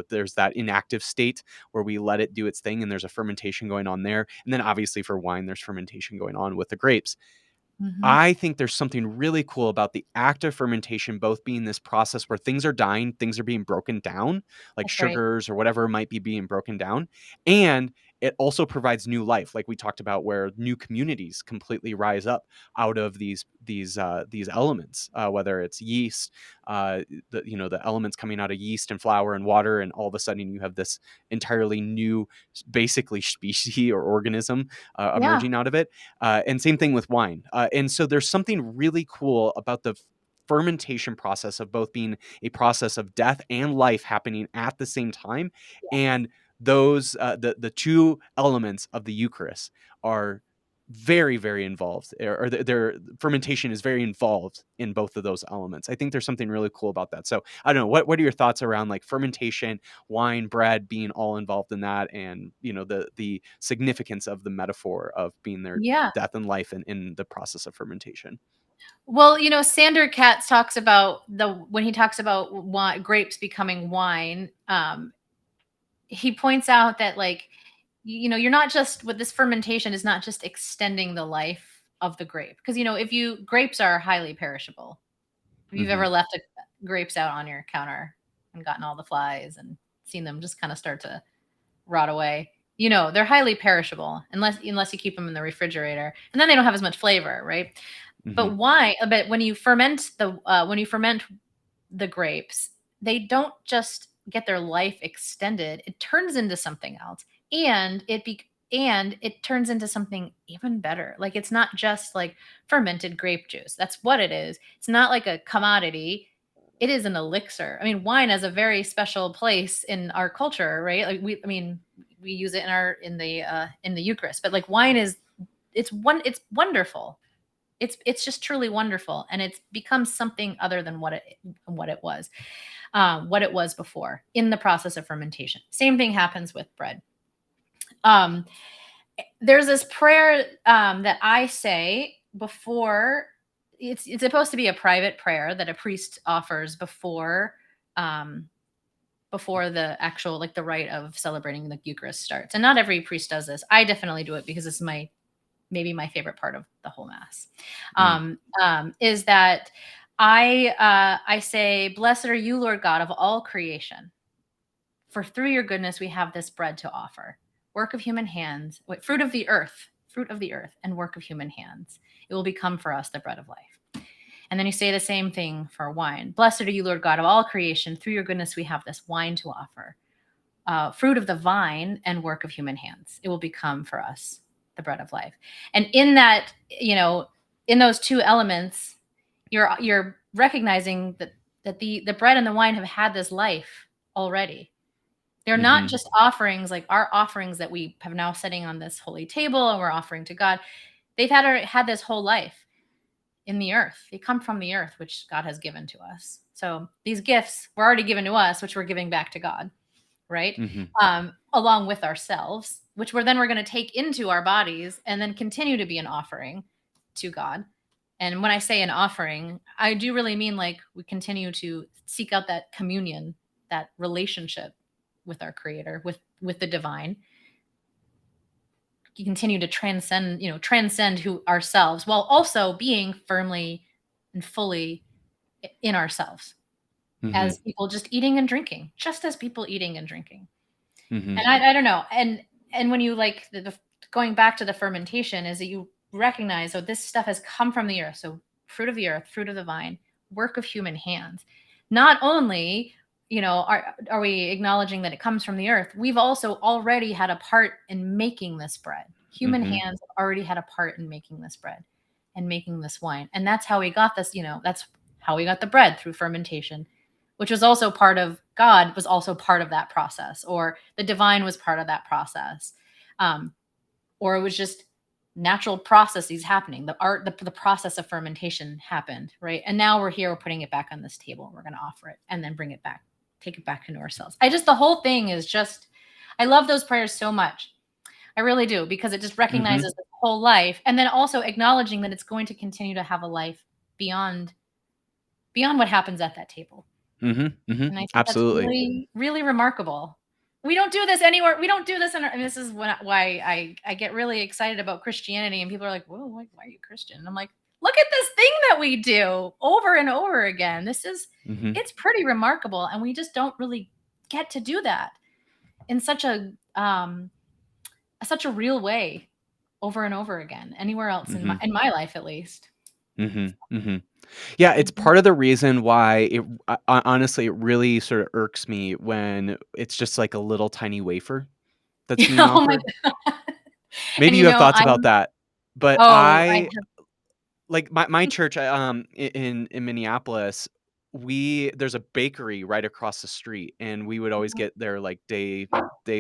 There's that inactive state where we let it do its thing, and there's a fermentation going on there. And then obviously for wine, there's fermentation going on with the grapes. Hmm. I think there's something really cool about the act of fermentation both being this process where things are dying, things are being broken down, like That's right. sugars or whatever might be being broken down, and it also provides new life, like we talked about, where new communities completely rise up out of these elements, whether it's yeast, the elements coming out of yeast and flour and water, and all of a sudden you have this entirely new, basically species or organism Yeah. emerging out of it. And same thing with wine. And so there's something really cool about the fermentation process of both being a process of death and life happening at the same time. Yes. And those the two elements of the Eucharist are. very, very involved, or their fermentation is very involved in both of those elements. I think there's something really cool about that. So I don't know, what are your thoughts around like fermentation, wine, bread being all involved in that, and the significance of the metaphor of being their Yeah. death and life in the process of fermentation? Well, Sander Katz talks about when he talks about grapes becoming wine. He points out that, like, you're not just with this fermentation is not just extending the life of the grape, because if you grapes are highly perishable. If you've Hmm. ever left grapes out on your counter and gotten all the flies and seen them just kind of start to rot away, they're highly perishable unless you keep them in the refrigerator, and then they don't have as much flavor, right? Hmm. But when you ferment the grapes, they don't just get their life extended. It turns into something else, and it turns into something even better. Like, it's not just like fermented grape juice. That's what it is. It's not like a commodity. It is an elixir. I mean, wine has a very special place in our culture, right? Like, we use it in the Eucharist, but like, wine is it's wonderful. It's just truly wonderful, and it's become something other than what it was before in the process of fermentation. Same thing happens with bread. Um, there's this prayer that I say before. It's supposed to be a private prayer that a priest offers um, before the actual, like, the rite of celebrating the Eucharist starts. And not every priest does this. I definitely do it because this is maybe my favorite part of the whole mass. Mm. Is that I say, "Blessed are you, Lord God of all creation, for through your goodness we have this bread to offer, work of human hands, fruit of the earth, and work of human hands. It will become for us the bread of life." And then you say the same thing for wine. "Blessed are you, Lord God of all creation. Through your goodness we have this wine to offer, fruit of the vine and work of human hands. It will become for us the bread of life." And in that, in those two elements, you're recognizing that the bread and the wine have had this life already. They're not Mhm. just offerings like our offerings that we have now sitting on this holy table and we're offering to God. They've had this whole life in the earth. They come from the earth, which God has given to us. So these gifts were already given to us, which we're giving back to God, right? Mhm. Along with ourselves, which we're going to take into our bodies and then continue to be an offering to God. And when I say an offering, I do really mean, like, we continue to seek out that communion, that relationship with our Creator, with the divine. You continue to transcend who ourselves, while also being firmly and fully in ourselves, Mhm. as people just eating and drinking, just as people eating and drinking. Mhm. And I don't know. And when you, like, going back to the fermentation, is that you recognize, oh, this stuff has come from the earth. So fruit of the earth, fruit of the vine, work of human hands. Not only, are we acknowledging that it comes from the earth, we've also already had a part in making this bread. Human Mhm. hands have already had a part in making this bread and making this wine. And that's how we got this, that's how we got the bread, through fermentation, which was also part of God, was also part of that process, or the divine was part of that process, um, or it was just natural processes happening. The process of fermentation happened, right? And now we're here, we're putting it back on this table. We're going to offer it and then bring it back, take it back into ourselves. The whole thing is just, I love those prayers so much. I really do, because it just Mhm. recognizes the whole life, and then also acknowledging that it's going to continue to have a life beyond what happens at that table. Mhm. Mhm. And I think that's Absolutely. really, really remarkable. We don't do this anywhere. We don't do this and this is why I get really excited about Christianity, and people are like, "Whoa, why are you Christian?" And I'm like, "Look at this thing that we do over and over again. Mhm. It's pretty remarkable, and we just don't really get to do that in such a real way over and over again anywhere else in my Mhm. in my life, at least." Mhm. Mhm. Yeah, it's Mhm. part of the reason why honestly, it really sort of irks me when it's just like a little tiny wafer that's being Oh my offered. god. And Maybe you have thoughts I about that, but I I have. like my church, in Minneapolis, there's a bakery right across the street, and we would always get their, like, day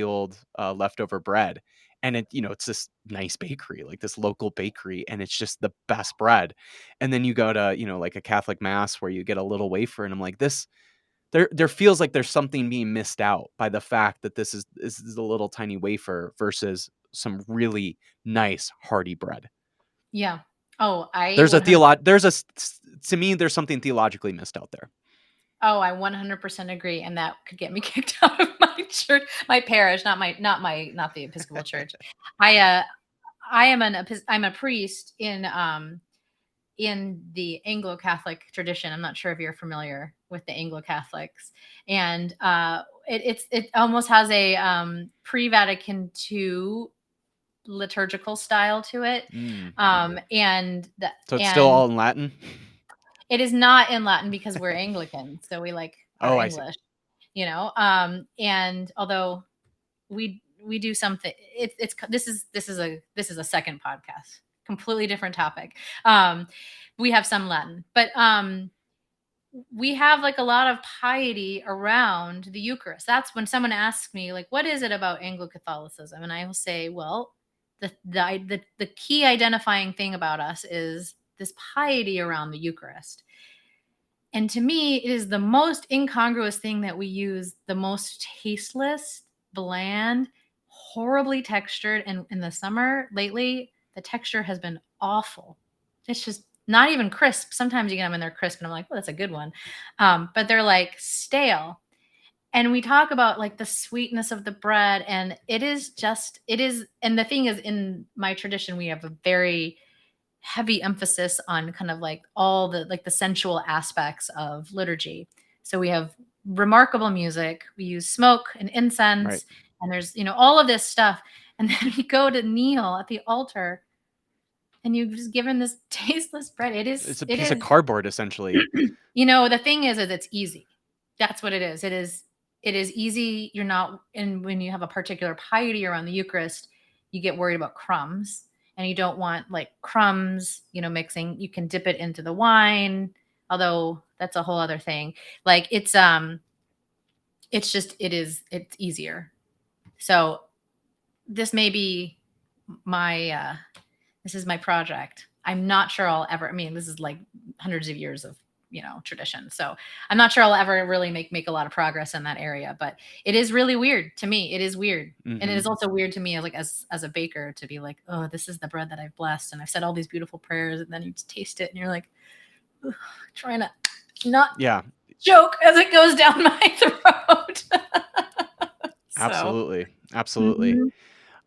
old, leftover bread, and it's this nice bakery, like this local bakery, and it's just the best bread. And then you go to, like a Catholic mass where you get a little wafer, and I'm like, there feels like there's something being missed out by the fact that this is a little tiny wafer versus some really nice hearty bread. Yeah. Oh, I There's a 100 theolo there's a s s to me, there's something theologically missed out there. Oh, I 100% agree, and that could get me kicked out of my church, my parish, not the Episcopal Church. I, I am I'm a priest in the Anglo-Catholic tradition. I'm not sure if you're familiar with the Anglo-Catholics, and, it almost has a, pre-Vatican II liturgical style to it, Mm. and So it's still all in Latin? it is not in Latin because we're Anglican, so we like our Oh, I see. English, and although we do something, this is a second podcast, completely different topic. Um, we have some Latin, but we have like a lot of piety around the Eucharist. That's when someone asks me, like, what is it about Anglo Catholicism? And I will say, well, the key identifying thing about us is this piety around the Eucharist. And to me, it is the most incongruous thing that we use the most tasteless, bland, horribly textured. And in the summer lately, the texture has been awful. It's just not even crisp. Sometimes you get them and they're crisp, and I'm like, well, that's a good one. But they're like stale. And we talk about like the sweetness of the bread, and it is. And the thing is, in my tradition, we have a very heavy emphasis on kind of like all the like the sensual aspects of liturgy. So we have remarkable music, we use smoke and Right. incense, and there's all of this stuff. And then we go to kneel at the altar, and you've just given this tasteless bread. It's a It piece of is cardboard, essentially. the thing is it's easy. That's what it is. It is easy. You're not, and when you have a particular piety around the Eucharist, you get worried about crumbs, and you don't want like crumbs, mixing. You can dip it into the wine, although that's a whole other thing. Like it's just it's easier. So this may be my this is my project. I'm not sure I'll ever, I mean, this is like hundreds of years of, tradition. So I'm not sure I'll ever really make a lot of progress in that area, but it is really weird to me. It is weird. And it Mhm. is also weird to me, like as a baker, to be like, oh, this is the bread that I've blessed, and I've said all these beautiful prayers, and then you just taste it and you're like, "Ugh," trying to not Yeah, choke as it goes down my throat. So absolutely, absolutely.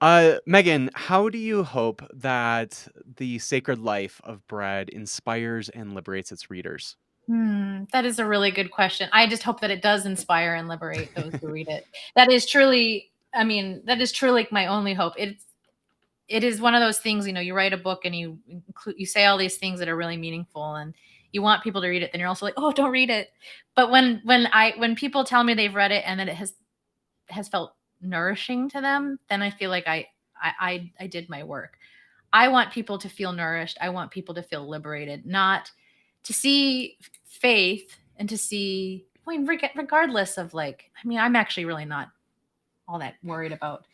mhm. Megan, how do you hope that the sacred life of bread inspires and liberates its readers? That is a really good question. I just hope that it does inspire and liberate those who read it. That is truly, I mean, that is truly like my only hope. It is one of those things, you write a book and you say all these things that are really meaningful, and you want people to read it, then you're also like, "Oh, don't read it." But when people tell me they've read it and that it has felt nourishing to them, then I feel like I did my work. I want people to feel nourished. I want people to feel liberated, not to see faith and to see, I mean, regardless of like, I mean, I'm actually really not all that worried about,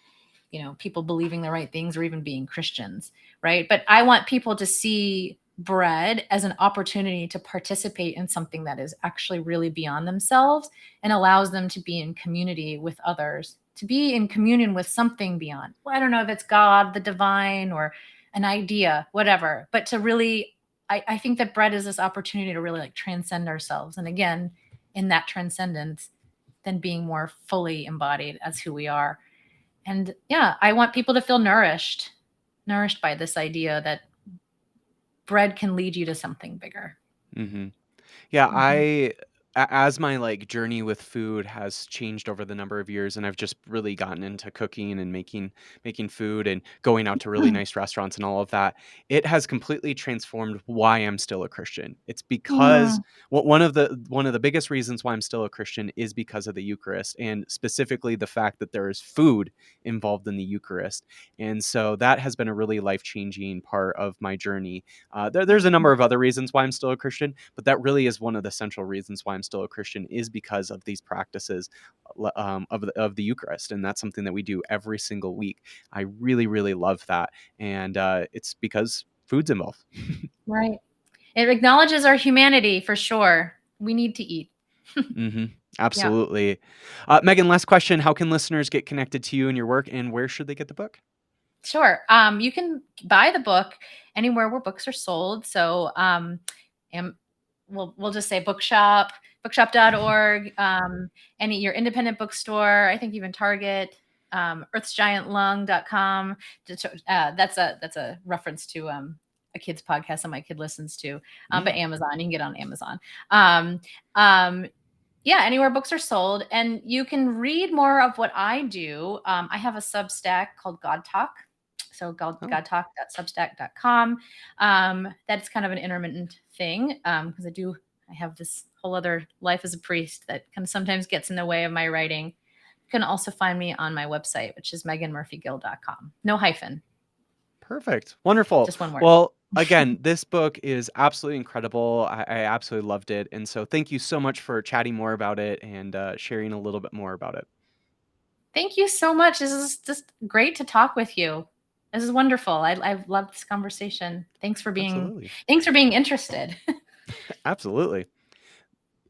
people believing the right things or even being Christians, right? But I want people to see bread as an opportunity to participate in something that is actually really beyond themselves and allows them to be in community with others, to be in communion with something beyond. Well, I don't know if it's God, the divine, or an idea, whatever, but to really, I think that bread is this opportunity to really like transcend ourselves. And again, in that transcendence, then being more fully embodied as who we are. And yeah, I want people to feel nourished by this idea that bread can lead you to something bigger. Mhm. Yeah, Mhm. as my, like, journey with food has changed over the number of years, and I've just really gotten into cooking and making food and going out to really nice restaurants and all of that, it has completely transformed why I'm still a Christian. It's because Mm, one of the biggest reasons why I'm still a Christian is because of the Eucharist, and specifically the fact that there is food involved in the Eucharist, and so that has been a really life-changing part of my journey. There's a number of other reasons why I'm still a Christian, but that really is one of the central reasons why I'm still a Christian is because of these practices of the Eucharist, and that's something that we do every single week. I really, really love that, and it's because food's involved. Right. It acknowledges our humanity for sure. We need to eat. Hmm. Yeah. Absolutely. Megan, last question: how can listeners get connected to you and your work, and where should they get the book? Sure. You can buy the book anywhere where books are sold. So, am, we'll just say bookshop, bookshop.org, any your independent bookstore. I think even Target, earthsgiantlung.com. That's a reference to a kid's podcast that my kid listens to. But Mm, Amazon, you can get on Amazon. Um, um, yeah, anywhere books are sold, and you can read more of what I do. I have a Substack called God Talk, so oh, godtalk.substack.com. That's kind of an intermittent thing because I have this whole other life as a priest that kind of sometimes gets in the way of my writing. You can also find me on my website, which is meganmurphygill.com. No hyphen, perfect. Wonderful. just one word. Well, again, this book is absolutely incredible. I absolutely loved it. And so thank you so much for chatting more about it and sharing a little bit more about it. Thank you so much. This is just great to talk with you. This is wonderful. I've loved this conversation. Absolutely. Thanks for being interested. Absolutely.